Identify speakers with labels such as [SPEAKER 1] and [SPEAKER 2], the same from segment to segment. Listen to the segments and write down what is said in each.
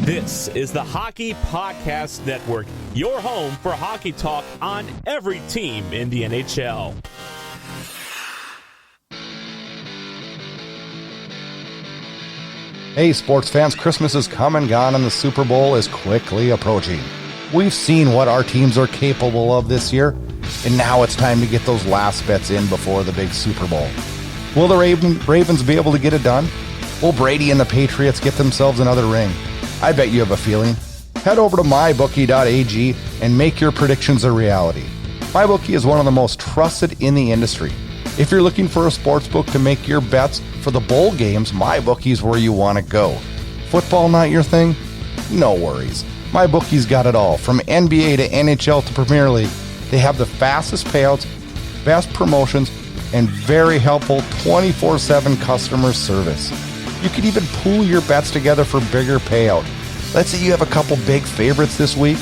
[SPEAKER 1] This is the Hockey Podcast Network, your home for hockey talk on every team in the NHL.
[SPEAKER 2] Hey, sports fans, Christmas is come and gone and the Super Bowl is quickly approaching. We've seen what our teams are capable of this year, and now it's time to get those last bets in before the big Super Bowl. Will the Ravens be able to get it done? Will Brady and the Patriots get themselves another ring? I bet you have a feeling. Head over to mybookie.ag and make your predictions a reality. MyBookie is one of the most trusted in the industry. If you're looking for a sports book to make your bets for the bowl games, MyBookie is where you want to go. Football not your thing? No worries. MyBookie's got it all. From NBA to NHL to Premier League, they have the fastest payouts, best promotions, and very helpful 24/7 customer service. You could even pool your bets together for bigger payout. Let's say you have a couple big favorites this week.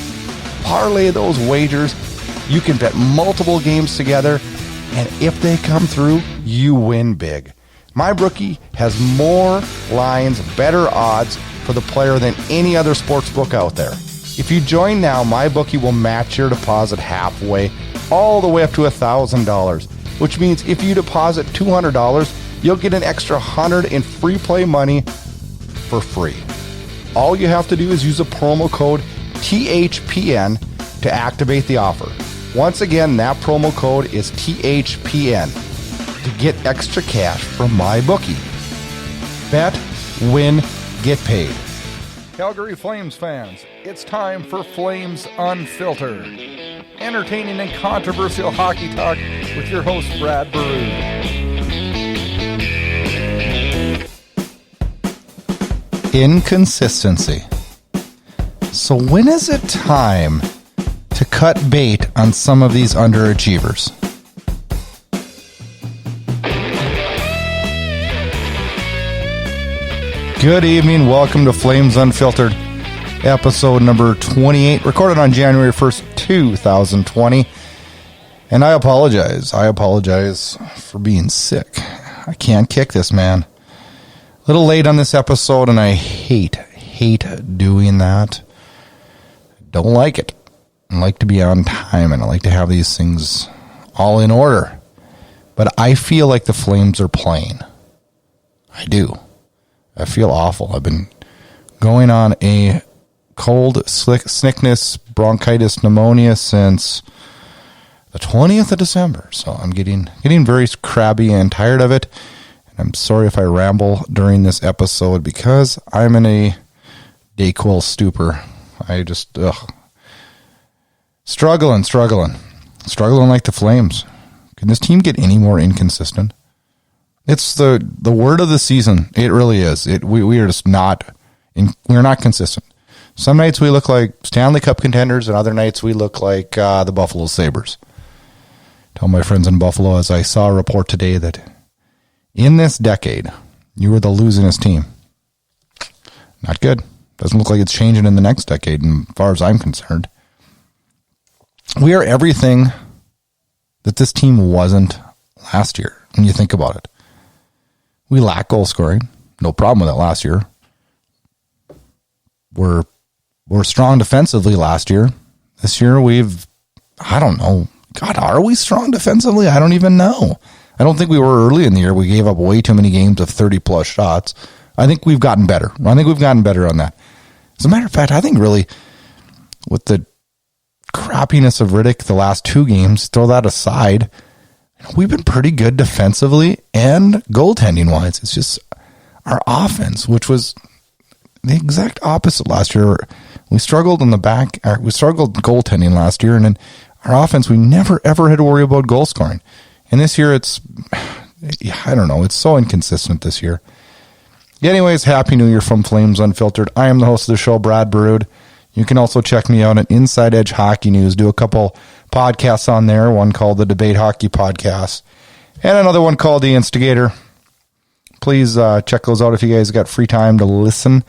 [SPEAKER 2] Parlay those wagers. You can bet multiple games together, and if they come through, you win big. MyBookie has more lines, better odds for the player than any other sports book out there. If you join now, MyBookie will match your deposit halfway, all the way up to $1,000, which means if you deposit $200, you'll get an extra $100 in free play money for free. All you have to do is use a promo code THPN to activate the offer. Once again, that promo code is THPN to get extra cash from MyBookie. Bet, win, get paid. Calgary Flames fans, it's time for Flames Unfiltered. Entertaining and controversial hockey talk with your host, Brad Baroud. Inconsistency. So when is it time to cut bait on some of these underachievers? Good evening. Welcome to Flames Unfiltered, episode number 28, recorded on January 1st, 2020. And I apologize. I apologize for being sick. I can't kick this, man. A little late on this episode, and I hate doing that. Don't like it. I like to be on time, and I like to have these things all in order. But I feel like the Flames are playing. I do. I feel awful. I've been going on a cold, sickness, bronchitis, pneumonia since the 20th of December. So I'm getting very crabby and tired of it. And I'm sorry if I ramble during this episode because I'm in a Dayquil stupor. I just, struggling like the Flames. Can this team get any more inconsistent? It's the word of the season. It really is. We are just we're not consistent. Some nights we look like Stanley Cup contenders, and other nights we look like the Buffalo Sabres. Tell my friends in Buffalo, as I saw a report today, that in this decade, you were the losingest team. Not good. Doesn't look like it's changing in the next decade, as far as I'm concerned. We are everything that this team wasn't last year, when you think about it. We lack goal scoring. No problem with that last year. We're strong defensively last year. This year I don't know. God, are we strong defensively? I don't even know. I don't think we were early in the year. We gave up way too many games of 30-plus shots. I think we've gotten better. I think we've gotten better on that. As a matter of fact, I think really with the crappiness of Riddick the last two games, throw that aside, we've been pretty good defensively and goaltending-wise. It's just our offense, which was the exact opposite last year. We struggled in the back. We struggled goaltending last year, and then our offense, we never, ever had to worry about goal scoring. And this year, I don't know. It's so inconsistent this year. Anyways, Happy New Year from Flames Unfiltered. I am the host of the show, Brad Baroud. You can also check me out at Inside Edge Hockey News. Do a couple podcasts on there. One called the Debate Hockey Podcast and another one called The Instigator. Please check those out if you guys got free time to listen.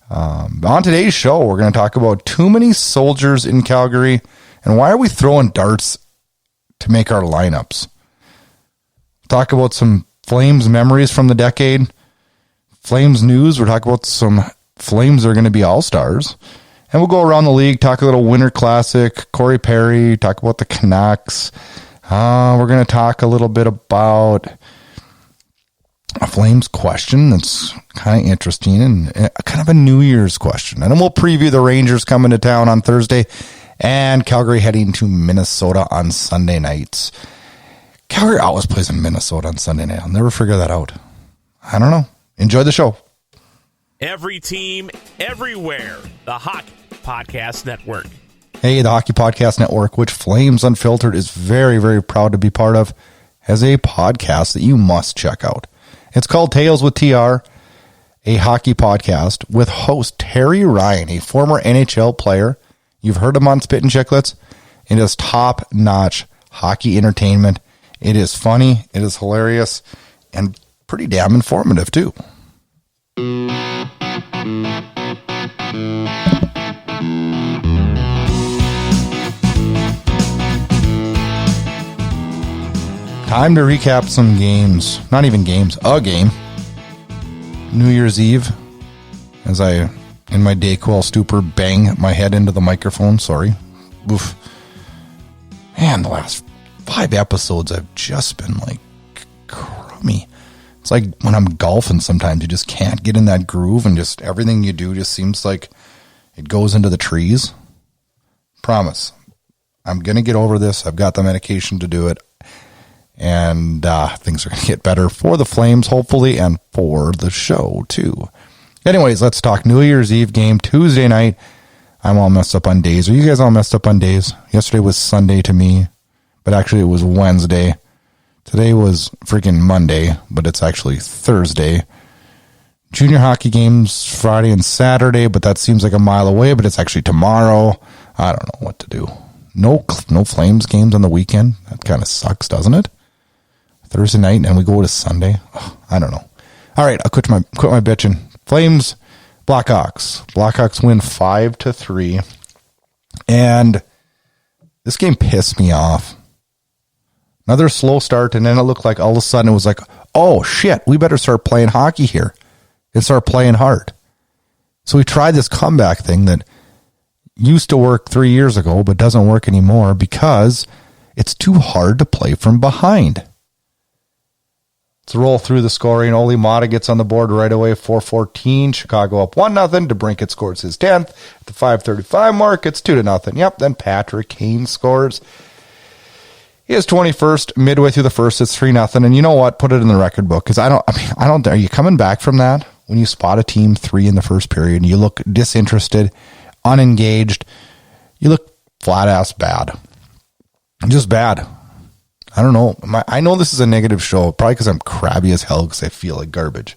[SPEAKER 2] On today's show, we're going to talk about too many soldiers in Calgary and why are we throwing darts to make our lineups. Talk about some Flames memories from the decade. Flames news. We're talking about some Flames are going to be all-stars. And we'll go around the league, talk a little Winter Classic, Corey Perry, talk about the Canucks. We're going to talk a little bit about a Flames question that's kind of interesting and kind of a New Year's question. And then we'll preview the Rangers coming to town on Thursday and Calgary heading to Minnesota on Sunday nights. Calgary always plays in Minnesota on Sunday night. I'll never figure that out. I don't know. Enjoy the show.
[SPEAKER 1] Every team, everywhere. The Hockey Podcast Network.
[SPEAKER 2] Hey, the Hockey Podcast Network, which Flames Unfiltered is very, very proud to be part of, has a podcast that you must check out. It's called Tales with TR, a hockey podcast with host Terry Ryan, a former NHL player. You've heard him on Spit and Chicklets. It is top-notch hockey entertainment. It is funny, it is hilarious, and pretty damn informative, too. Time to recap some games. Not even games, a game. New Year's Eve, as I, in my Dayquil stupor, bang my head into the microphone. Sorry. Oof. Man, the last 5 episodes I've just been like crummy. It's like when I'm golfing sometimes, you just can't get in that groove and just everything you do just seems like it goes into the trees. Promise. I'm going to get over this. I've got the medication to do it. And things are going to get better for the Flames, hopefully, and for the show, too. Anyways, let's talk New Year's Eve game, Tuesday night. I'm all messed up on days. Are you guys all messed up on days? Yesterday was Sunday to me, but actually it was Wednesday. Today was freaking Monday, but it's actually Thursday. Junior hockey games Friday and Saturday, but that seems like a mile away, but it's actually tomorrow. I don't know what to do. No Flames games on the weekend. That kind of sucks, doesn't it? Thursday night and we go to Sunday. Oh, I don't know. All right, I'll quit my bitching. Flames, Blackhawks. Blackhawks win 5-3. And this game pissed me off. Another slow start, and then it looked like all of a sudden it was like, oh shit, we better start playing hockey here and start playing hard. So we tried this comeback thing that used to work 3 years ago but doesn't work anymore because it's too hard to play from behind. Let's roll through the scoring. Ole Mata gets on the board right away, 4:14. Chicago up 1-0. DeBrincat scores his 10th. At the 5:35 mark, it's 2-0. Yep, then Patrick Kane scores his 21st. Midway through the first, it's 3-0. And you know what? Put it in the record book because I don't. Are you coming back from that when you spot a team 3 in the first period and you look disinterested, unengaged? You look flat ass bad, just bad. I don't know. I know this is a negative show, probably because I'm crabby as hell because I feel like garbage.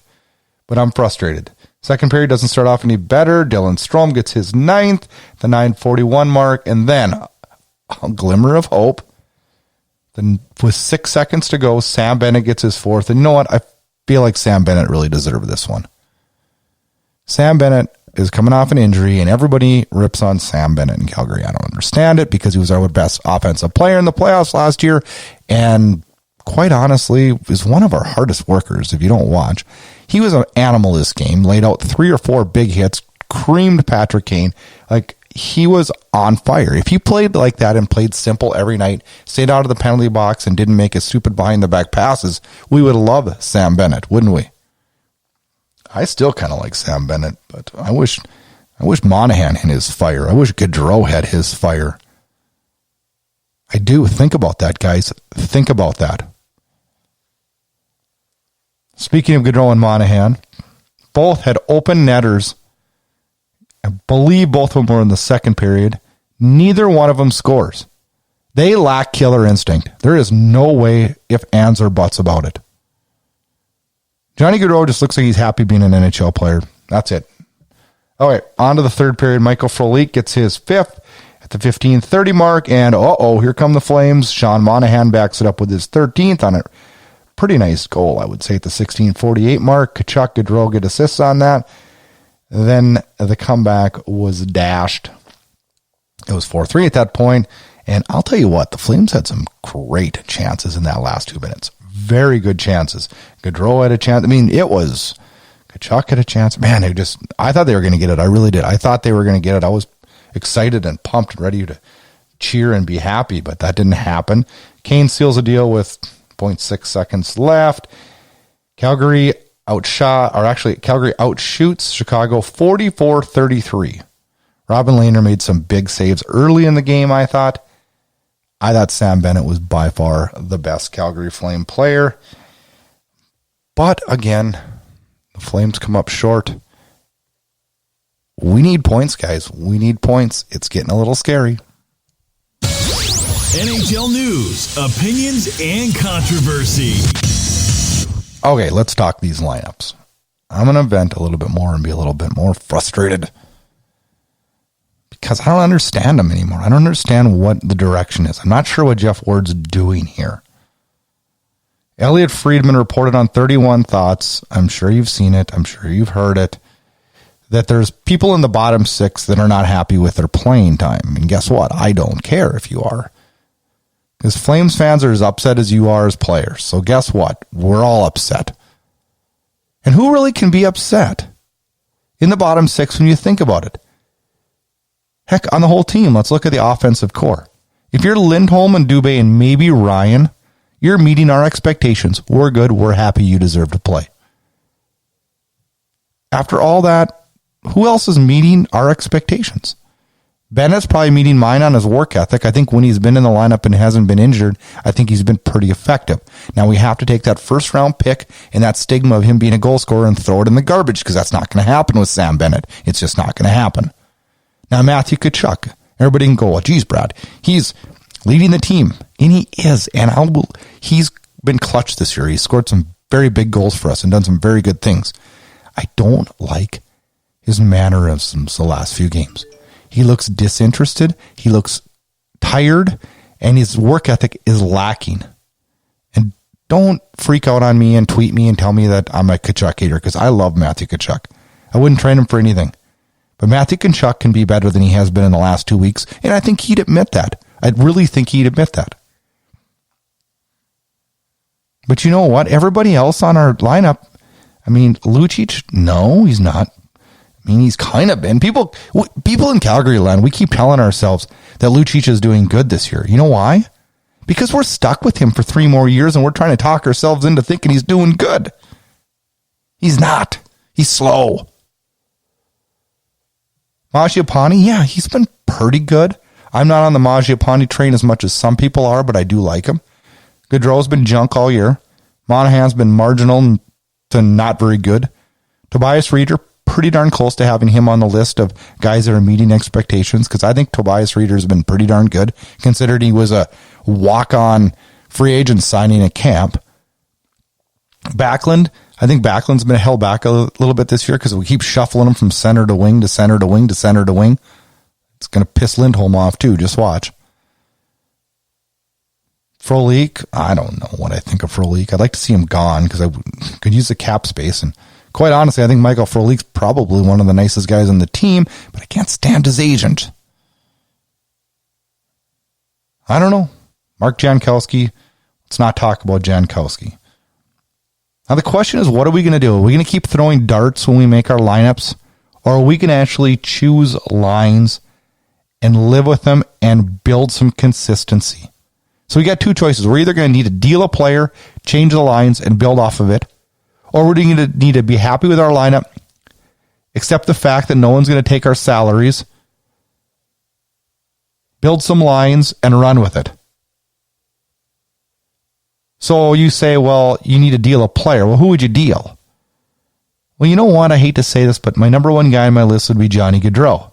[SPEAKER 2] But I'm frustrated. Second period doesn't start off any better. Dylan Strome gets his 9th, the 9:41 mark, and then a glimmer of hope. Then with 6 seconds to go, Sam Bennett gets his 4th. And you know what? I feel like Sam Bennett really deserved this one. Sam Bennett is coming off an injury, and everybody rips on Sam Bennett in Calgary. I don't understand it because he was our best offensive player in the playoffs last year, and quite honestly, is one of our hardest workers if you don't watch. He was an animal this game, laid out 3 or 4 big hits, creamed Patrick Kane. Like, he was on fire. If he played like that and played simple every night, stayed out of the penalty box and didn't make his stupid behind-the-back passes, we would love Sam Bennett, wouldn't we? I still kind of like Sam Bennett, but I wish Monahan had his fire. I wish Gaudreau had his fire. I do. Think about that, guys. Think about that. Speaking of Gaudreau and Monahan, both had open netters. I believe both of them were in the second period. Neither one of them scores. They lack killer instinct. There is no way if ands or buts about it. Johnny Gaudreau just looks like he's happy being an NHL player. That's it. All right, on to the third period. Michael Frolik gets his 5th at the 15:30 mark, and here come the Flames. Sean Monahan backs it up with his 13th on a pretty nice goal, I would say, at the 16:48 mark. Tkachuk, Gaudreau get assists on that. Then the comeback was dashed. It was 4-3 at that point, and I'll tell you what, the Flames had some great chances in that last 2 minutes. Very good chances. Gaudreau had a chance. I mean, it was Tkachuk had a chance. Man, I thought they were going to get it. I really did. I thought they were going to get it. I was excited and pumped and ready to cheer and be happy, but that didn't happen. Kane seals a deal with 0.6 seconds left. Calgary outshoots Chicago 44-33. Robin Lehner made some big saves early in the game, I thought. Sam Bennett was by far the best Calgary Flame player. But again, the Flames come up short. We need points, guys. We need points. It's getting a little scary.
[SPEAKER 3] NHL news, opinions, and controversy.
[SPEAKER 2] Okay, let's talk these lineups. I'm going to vent a little bit more and be a little bit more frustrated because I don't understand them anymore. I don't understand what the direction is. I'm not sure what Jeff Ward's doing here. Elliot Friedman reported on 31 Thoughts. I'm sure you've seen it. I'm sure you've heard it. That there's people in the bottom six that are not happy with their playing time. And guess what? I don't care if you are. Because Flames fans are as upset as you are as players. So guess what? We're all upset. And who really can be upset in the bottom six when you think about it? Heck, on the whole team, let's look at the offensive core. If you're Lindholm and Dubé and maybe Ryan, you're meeting our expectations. We're good. We're happy. You deserve to play. After all that, who else is meeting our expectations? Bennett's probably meeting mine on his work ethic. I think when he's been in the lineup and hasn't been injured, I think he's been pretty effective. Now we have to take that first round pick and that stigma of him being a goal scorer and throw it in the garbage because that's not going to happen with Sam Bennett. It's just not going to happen. Now Matthew Tkachuk, everybody can go, oh, geez, Brad, he's leading the team. And he is. And he's been clutch this year. He's scored some very big goals for us and done some very good things. I don't like his mannerisms the last few games. He looks disinterested. He looks tired, and his work ethic is lacking. And don't freak out on me and tweet me and tell me that I'm a Tkachuk hater because I love Matthew Tkachuk. I wouldn't trade him for anything. But Matthew Tkachuk can be better than he has been in the last 2 weeks, and I think he'd admit that. I really think he'd admit that. But you know what? Everybody else on our lineup, I mean, Lucic, no, he's not. I mean, he's kind of been. People in Calgary land, we keep telling ourselves that Lucic is doing good this year. You know why? Because we're stuck with him for 3 more years and we're trying to talk ourselves into thinking he's doing good. He's not. He's slow. Mangiapane, yeah, he's been pretty good. I'm not on the Mangiapane train as much as some people are, but I do like him. Gaudreau's been junk all year. Monahan's been marginal to not very good. Tobias Reeder, pretty darn close to having him on the list of guys that are meeting expectations because I think Tobias Reeder has been pretty darn good considering he was a walk-on free agent signing at camp. Backlund, I think Backlund's been held back a little bit this year because we keep shuffling him from center to wing to center to wing to center to wing. It's going to piss Lindholm off too. Just watch. Frolik, I don't know what I think of Frolik. I'd like to see him gone because I could use the cap space. And quite honestly, I think Michael Frolik's probably one of the nicest guys on the team, but I can't stand his agent. I don't know. Mark Jankowski, let's not talk about Jankowski. Now the question is, what are we going to do? Are we going to keep throwing darts when we make our lineups? Or are we going to actually choose lines and live with them and build some consistency? So we got 2 choices. We're either going to need to deal a player, change the lines, and build off of it. Or we're going to need to be happy with our lineup, accept the fact that no one's going to take our salaries, build some lines, and run with it. So you say, well, you need to deal a player. Well, who would you deal? Well, you know what? I hate to say this, but my number 1 guy on my list would be Johnny Gaudreau.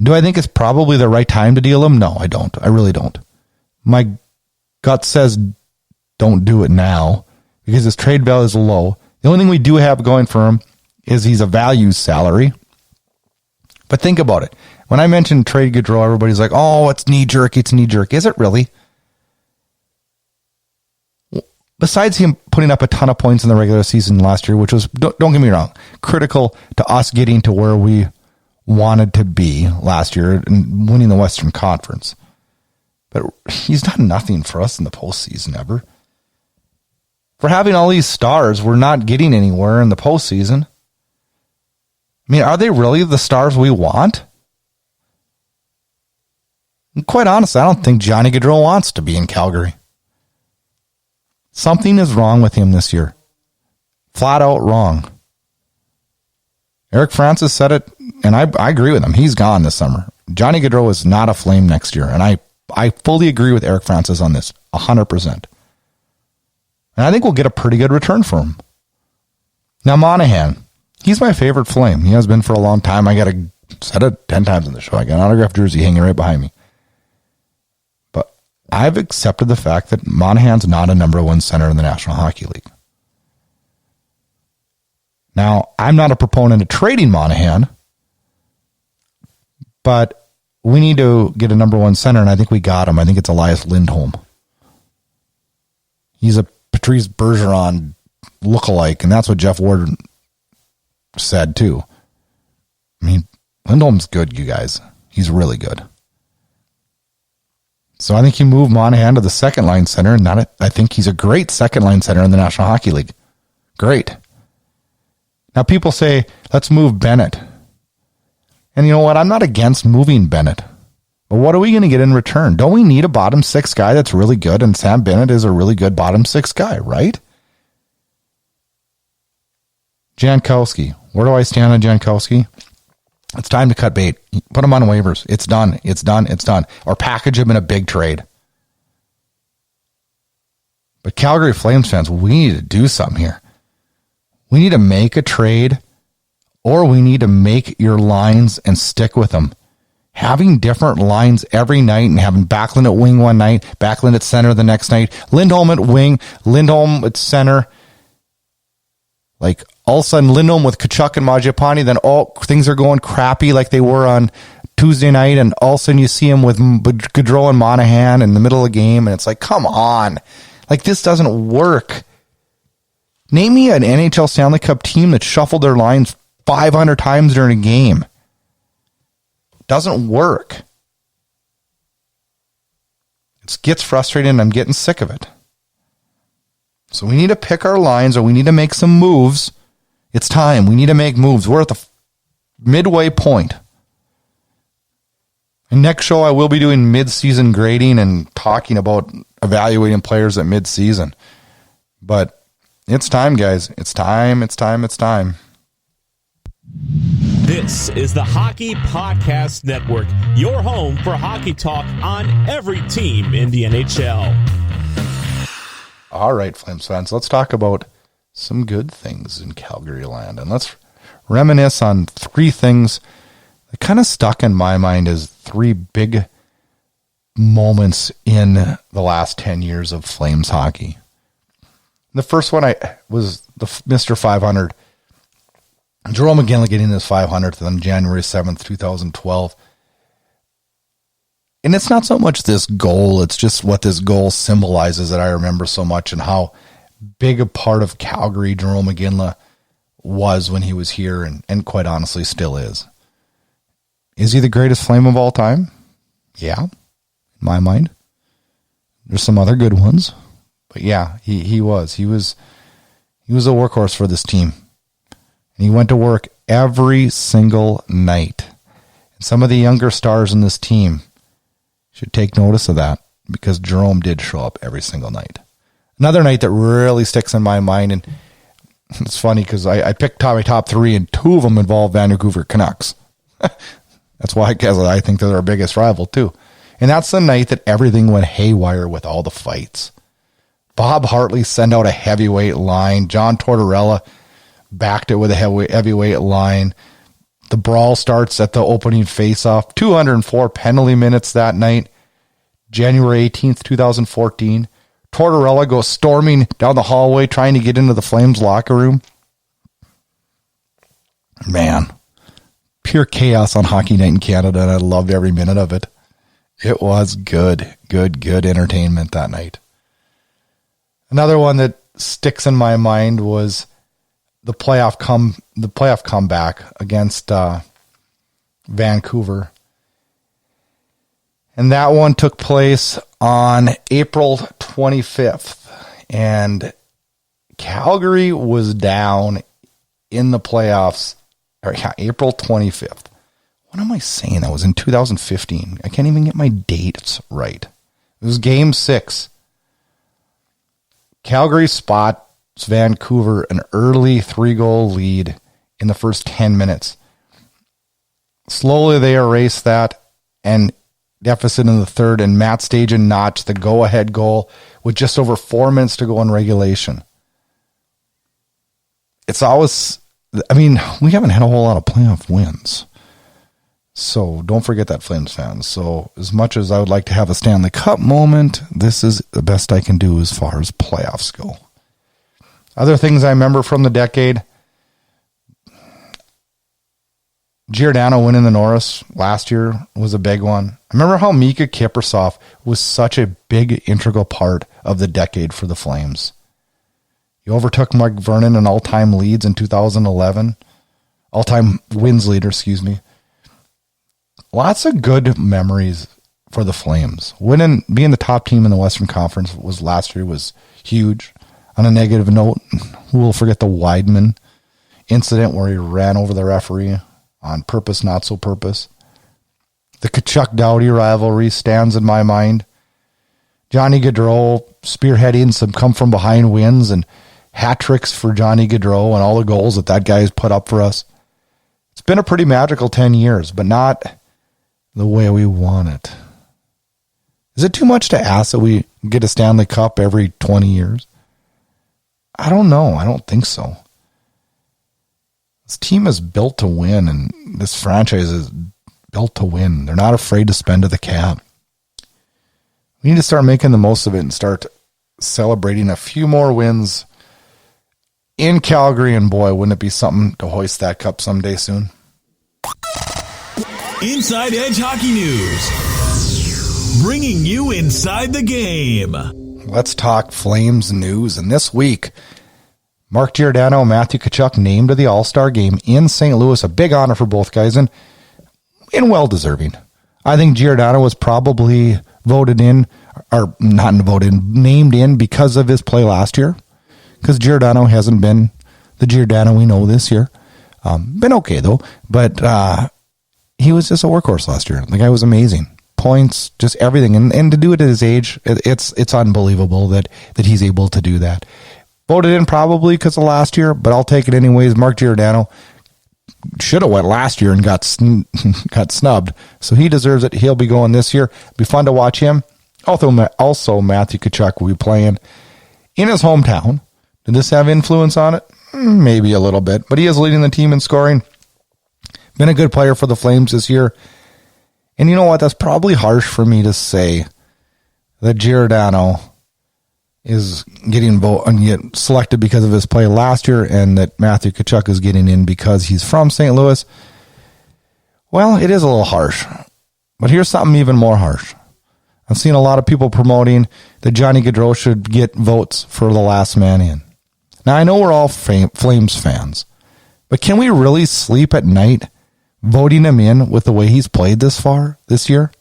[SPEAKER 2] Do I think it's probably the right time to deal him? No, I don't. I really don't. My gut says don't do it now because his trade value is low. The only thing we do have going for him is he's a value salary. But think about it. When I mentioned trade Gaudreau, everybody's like, oh, it's knee-jerk, it's knee-jerk. Is it really? Besides him putting up a ton of points in the regular season last year, which was, don't get me wrong, critical to us getting to where we wanted to be last year and winning the Western Conference. But he's done nothing for us in the postseason ever. For having all these stars, we're not getting anywhere in the postseason. I mean, are they really the stars we want? And quite honestly, I don't think Johnny Gaudreau wants to be in Calgary. Something is wrong with him this year. Flat out wrong. Eric Francis said it, and I agree with him. He's gone this summer. Johnny Gaudreau is not a Flame next year, and I fully agree with Eric Francis on this, 100%. And I think we'll get a pretty good return for him. Now, Monahan, he's my favorite Flame. He has been for a long time. I said it 10 times in the show. I got an autographed jersey hanging right behind me. But I've accepted the fact that Monahan's not a number one center in the National Hockey League. Now, I'm not a proponent of trading Monahan, but we need to get a number one center, and I think we got him. I think it's Elias Lindholm. He's a Patrice Bergeron lookalike, and that's what Jeff Ward said too. I mean, Lindholm's good, you guys. He's really good. So I think you move Monahan to the second line center, and I think he's a great second line center in the National Hockey League. Great. Now people say, let's move Bennett. And you know what? I'm not against moving Bennett. But what are we going to get in return? Don't we need a bottom six guy that's really good? And Sam Bennett is a really good bottom six guy, right? Jankowski. Where do I stand on Jankowski? It's time to cut bait. Put him on waivers. It's done. It's done. It's done. Or package him in a big trade. But Calgary Flames fans, we need to do something here. We need to make a trade, or we need to make your lines and stick with them. Having different lines every night and having Backlund at wing one night, Backlund at center the next night, Lindholm at wing, Lindholm at center. Like all of a sudden Lindholm with Tkachuk and Mangiapane, then all things are going crappy like they were on Tuesday night, and all of a sudden you see him with Gaudreau and Monahan in the middle of the game, and it's like, come on. Like, this doesn't work. Name me an NHL Stanley Cup team that shuffled their lines 500 times during a game. Doesn't work. It gets frustrating, and I'm getting sick of it. So we need to pick our lines, or we need to make some moves. It's time. We need to make moves. We're at the midway point. And next show, I will be doing mid-season grading and talking about evaluating players at mid-season. But it's time, guys. It's time. It's time. It's time.
[SPEAKER 1] This is the Hockey Podcast Network, your home for hockey talk on every team in the NHL.
[SPEAKER 2] All right, Flames fans, let's talk about some good things in Calgary land. And let's reminisce on three things that kind of stuck in my mind as three big moments in the last 10 years of Flames hockey. The first one was the Mr. 500. Jerome McGinley getting his 500th on January 7th, 2012. And it's not so much this goal, it's just what this goal symbolizes that I remember so much, and how big a part of Calgary Jerome McGinley was when he was here, and quite honestly still is. Is he the greatest Flame of all time? Yeah, in my mind. There's some other good ones. But yeah, he was. He was a workhorse for this team. And he went to work every single night. And some of the younger stars in this team should take notice of that, because Jerome did show up every single night. Another night that really sticks in my mind, and it's funny because I picked my top three, and two of them involve Vancouver Canucks. That's why I think they're our biggest rival too. And that's the night that everything went haywire with all the fights. Bob Hartley sent out a heavyweight line. John Tortorella backed it with a heavyweight line. The brawl starts at the opening faceoff. 204 penalty minutes that night. January 18th, 2014. Tortorella goes storming down the hallway trying to get into the Flames locker room. Man, pure chaos on Hockey Night in Canada, and I loved every minute of it. It was good entertainment that night. Another one that sticks in my mind was the playoff comeback against Vancouver. And that one took place on April 25th. And Calgary was down in the playoffs April 25th. What am I saying? That was in 2015. I can't even get my dates right. It was game 6. Calgary spots Vancouver an early 3-goal lead in the first 10 minutes. Slowly they erase that and deficit in the third, and Matt Stajan notched the go-ahead goal with just over 4 minutes to go in regulation. It's always, I mean, we haven't had a whole lot of playoff wins. So don't forget that, Flames fans. So as much as I would like to have a Stanley Cup moment, this is the best I can do as far as playoffs go. Other things I remember from the decade, Giordano winning the Norris last year was a big one. I remember how Mika Kiprusoff was such a big integral part of the decade for the Flames. He overtook Mike Vernon in all-time leads in 2011. All-time wins leader, excuse me. Lots of good memories for the Flames. Winning, being the top team in the Western Conference last year was huge. On a negative note, who will forget the Weidman incident where he ran over the referee on purpose, not so purpose. The Tkachuk Doughty rivalry stands in my mind. Johnny Gaudreau spearheading some come-from-behind wins and hat tricks for Johnny Gaudreau and all the goals that guy has put up for us. It's been a pretty magical 10 years, but not the way we want it. Is it too much to ask that we get a Stanley Cup every 20 years? I don't know. I don't think so. This team is built to win, and this franchise is built to win. They're not afraid to spend to the cap. We need to start making the most of it and start celebrating a few more wins in Calgary, and boy, wouldn't it be something to hoist that cup someday soon.
[SPEAKER 3] Inside Edge Hockey News, bringing you inside the game.
[SPEAKER 2] Let's talk Flames news. And this week, Mark Giordano and Matthew Tkachuk named to the All-Star game in St. Louis. A big honor for both guys and well-deserving. I think Giordano was probably named in because of his play last year. Because Giordano hasn't been the Giordano we know this year. Been okay, though. But he was just a workhorse last year. The guy was amazing. Points, just everything. And to do it at his age, it's unbelievable that he's able to do that. Voted in probably because of last year, but I'll take it anyways. Mark Giordano should have went last year and got snubbed. So he deserves it. He'll be going this year. Be fun to watch him. Also Matthew Tkachuk will be playing in his hometown. Did this have influence on it? Maybe a little bit, but he is leading the team in scoring. Been a good player for the Flames this year. And you know what? That's probably harsh for me to say that Giordano is getting selected because of his play last year and that Matthew Tkachuk is getting in because he's from St. Louis. Well, it is a little harsh. But here's something even more harsh. I've seen a lot of people promoting that Johnny Gaudreau should get votes for the last man in. Now, I know we're all Flames fans, but can we really sleep at night voting him in with the way he's played this year?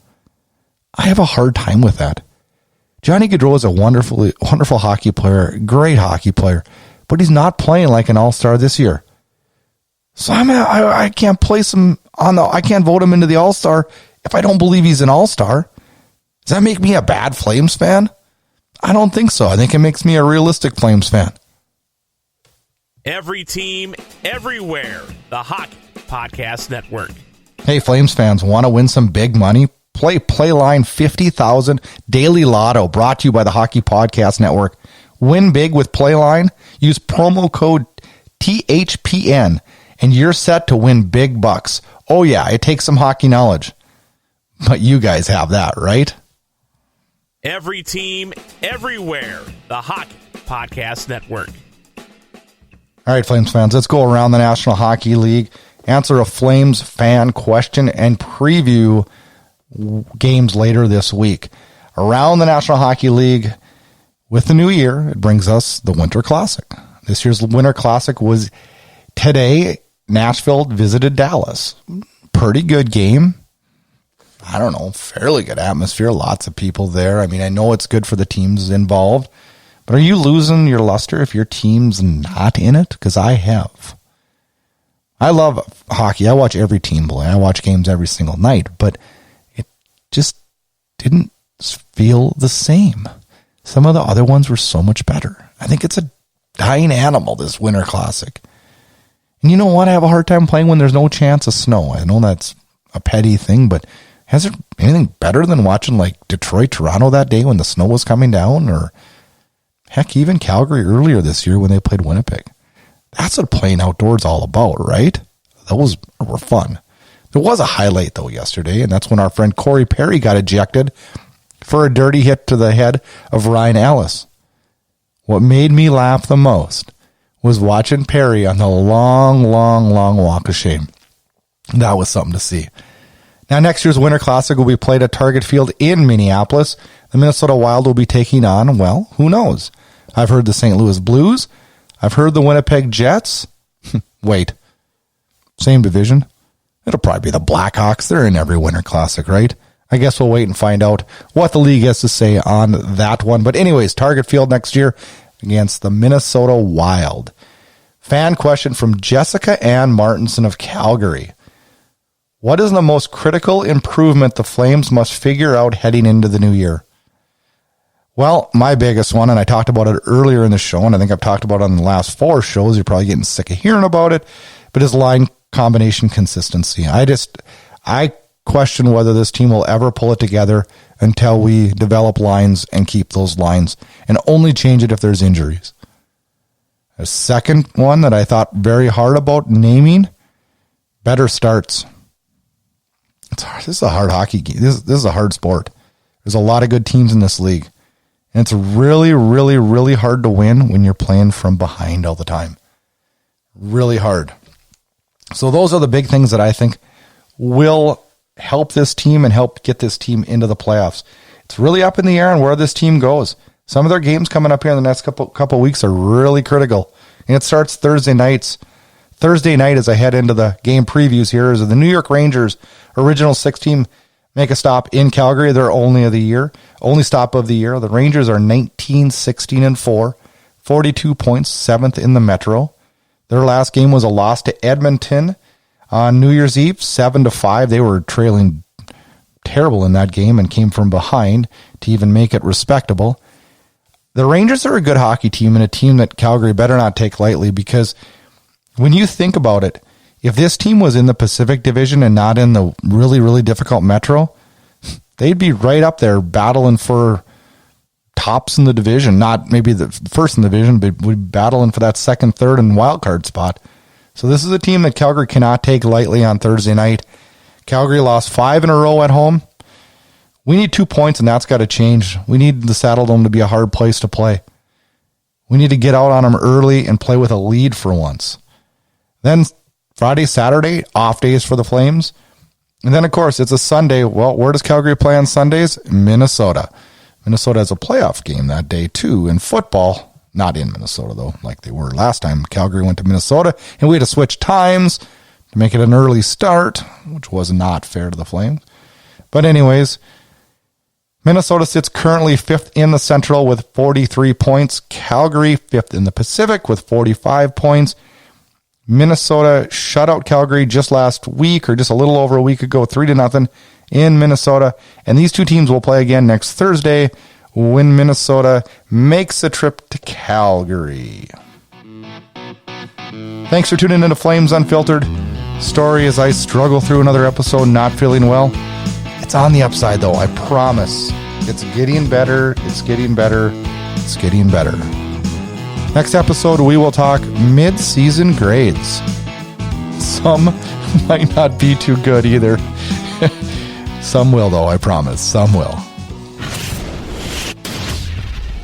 [SPEAKER 2] I have a hard time with that. Johnny Gaudreau is a wonderful hockey player, great hockey player, but he's not playing like an all-star this year. So I can't place him I can't vote him into the all-star if I don't believe he's an all-star. Does that make me a bad Flames fan? I don't think so. I think it makes me a realistic Flames fan.
[SPEAKER 1] Every team, everywhere. The Hockey Podcast Network.
[SPEAKER 2] Hey, Flames fans, want to win some big money? Play Playline 50,000 Daily Lotto, brought to you by the Hockey Podcast Network. Win big with Playline. Use promo code THPN, and you're set to win big bucks. Oh, yeah, it takes some hockey knowledge. But you guys have that, right?
[SPEAKER 1] Every team, everywhere. The Hockey Podcast Network.
[SPEAKER 2] All right, Flames fans, let's go around the National Hockey League, answer a Flames fan question, and preview games later this week. Around the National Hockey League, with the new year, it brings us the Winter Classic. This year's Winter Classic was today. Nashville visited Dallas. Pretty good game. I don't know, fairly good atmosphere. Lots of people there. I mean, I know it's good for the teams involved, But are you losing your luster if your team's not in it? Because I have. I love hockey. I watch every team play. I watch games every single night, but it just didn't feel the same. Some of the other ones were so much better. I think it's a dying animal, this Winter Classic. And you know what? I have a hard time playing when there's no chance of snow. I know that's a petty thing, but has there anything better than watching like Detroit, Toronto that day when the snow was coming down? Or heck, even Calgary earlier this year when they played Winnipeg. That's what playing outdoors all about, right? Those were fun. There was a highlight, though, yesterday, and that's when our friend Corey Perry got ejected for a dirty hit to the head of Ryan Ellis. What made me laugh the most was watching Perry on the long walk of shame. That was something to see. Now, next year's Winter Classic will be played at Target Field in Minneapolis. The Minnesota Wild will be taking on, well, who knows? I've heard the St. Louis Blues. I've heard the Winnipeg Jets. Wait. Same division? It'll probably be the Blackhawks. They're in every Winter Classic, right? I guess we'll wait and find out what the league has to say on that one. But anyways, Target Field next year against the Minnesota Wild. Fan question from Jessica Ann Martinson of Calgary. What is the most critical improvement the Flames must figure out heading into the new year? Well, my biggest one, and I talked about it earlier in the show, and I think I've talked about it on the last 4 shows. You're probably getting sick of hearing about it, but is line combination consistency. I question whether this team will ever pull it together until we develop lines and keep those lines and only change it if there's injuries. A second one that I thought very hard about naming, better starts. It's hard. This is a hard hockey game. This is a hard sport. There's a lot of good teams in this league. And it's really hard to win when you're playing from behind all the time. Really hard. So those are the big things that I think will help this team and help get this team into the playoffs. It's really up in the air on where this team goes. Some of their games coming up here in the next couple weeks are really critical. And it starts Thursday nights. Thursday night, as I head into the game previews here, is the New York Rangers Original 6 team make a stop in Calgary. They're only stop of the year. The Rangers are 19-16-4, 42 points, 7th in the Metro. Their last game was a loss to Edmonton on New Year's Eve, 7-5. They were trailing terrible in that game and came from behind to even make it respectable. The Rangers are a good hockey team and a team that Calgary better not take lightly, because when you think about it, if this team was in the Pacific Division and not in the really difficult Metro, they'd be right up there battling for tops in the division. Not maybe the first in the division, but we'd be battling for that second, third, and wild card spot. So this is a team that Calgary cannot take lightly on Thursday night. Calgary lost 5 in a row at home. We need 2 points, and that's got to change. We need the Saddledome to be a hard place to play. We need to get out on them early and play with a lead for once. Then Friday, Saturday, off days for the Flames. And then, of course, it's a Sunday. Well, where does Calgary play on Sundays? Minnesota. Minnesota has a playoff game that day, too, in football. Not in Minnesota, though, like they were last time. Calgary went to Minnesota, and we had to switch times to make it an early start, which was not fair to the Flames. But anyways, Minnesota sits currently 5th in the Central with 43 points. Calgary 5th in the Pacific with 45 points. Minnesota shut out Calgary just last week, or just a little over a week ago, 3-0 in Minnesota. And these two teams will play again next Thursday when Minnesota makes a trip to Calgary. Thanks for tuning into Flames Unfiltered. Story as I struggle through another episode, not feeling well. It's on the upside, though, I promise. It's getting better. It's getting better. It's getting better. Next episode, we will talk mid-season grades. Some might not be too good either. Some will, though, I promise. Some will.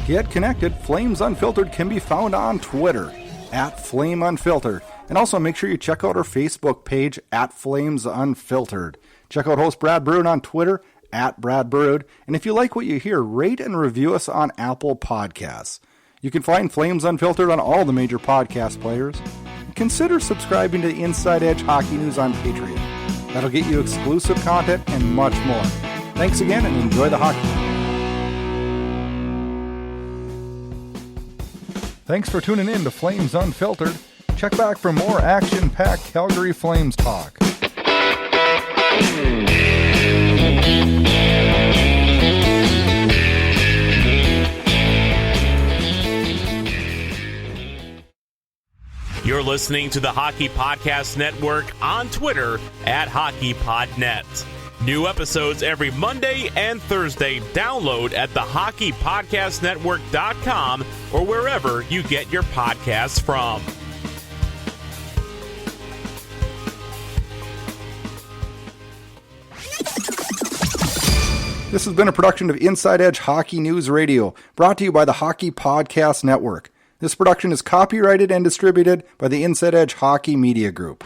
[SPEAKER 2] Get connected. Flames Unfiltered can be found on Twitter @FlameUnfiltered. And also make sure you check out our Facebook page @FlamesUnfiltered. Check out host Brad Brood on Twitter @BradBrood. And if you like what you hear, rate and review us on Apple Podcasts. You can find Flames Unfiltered on all the major podcast players. Consider subscribing to Inside Edge Hockey News on Patreon. That'll get you exclusive content and much more. Thanks again and enjoy the hockey. Thanks for tuning in to Flames Unfiltered. Check back for more action-packed Calgary Flames talk.
[SPEAKER 1] You're listening to the Hockey Podcast Network on Twitter at HockeyPodNet. New episodes every Monday and Thursday. Download at thehockeypodcastnetwork.com or wherever you get your podcasts from.
[SPEAKER 2] This has been a production of Inside Edge Hockey News Radio, brought to you by the Hockey Podcast Network. This production is copyrighted and distributed by the Inside Edge Hockey Media Group.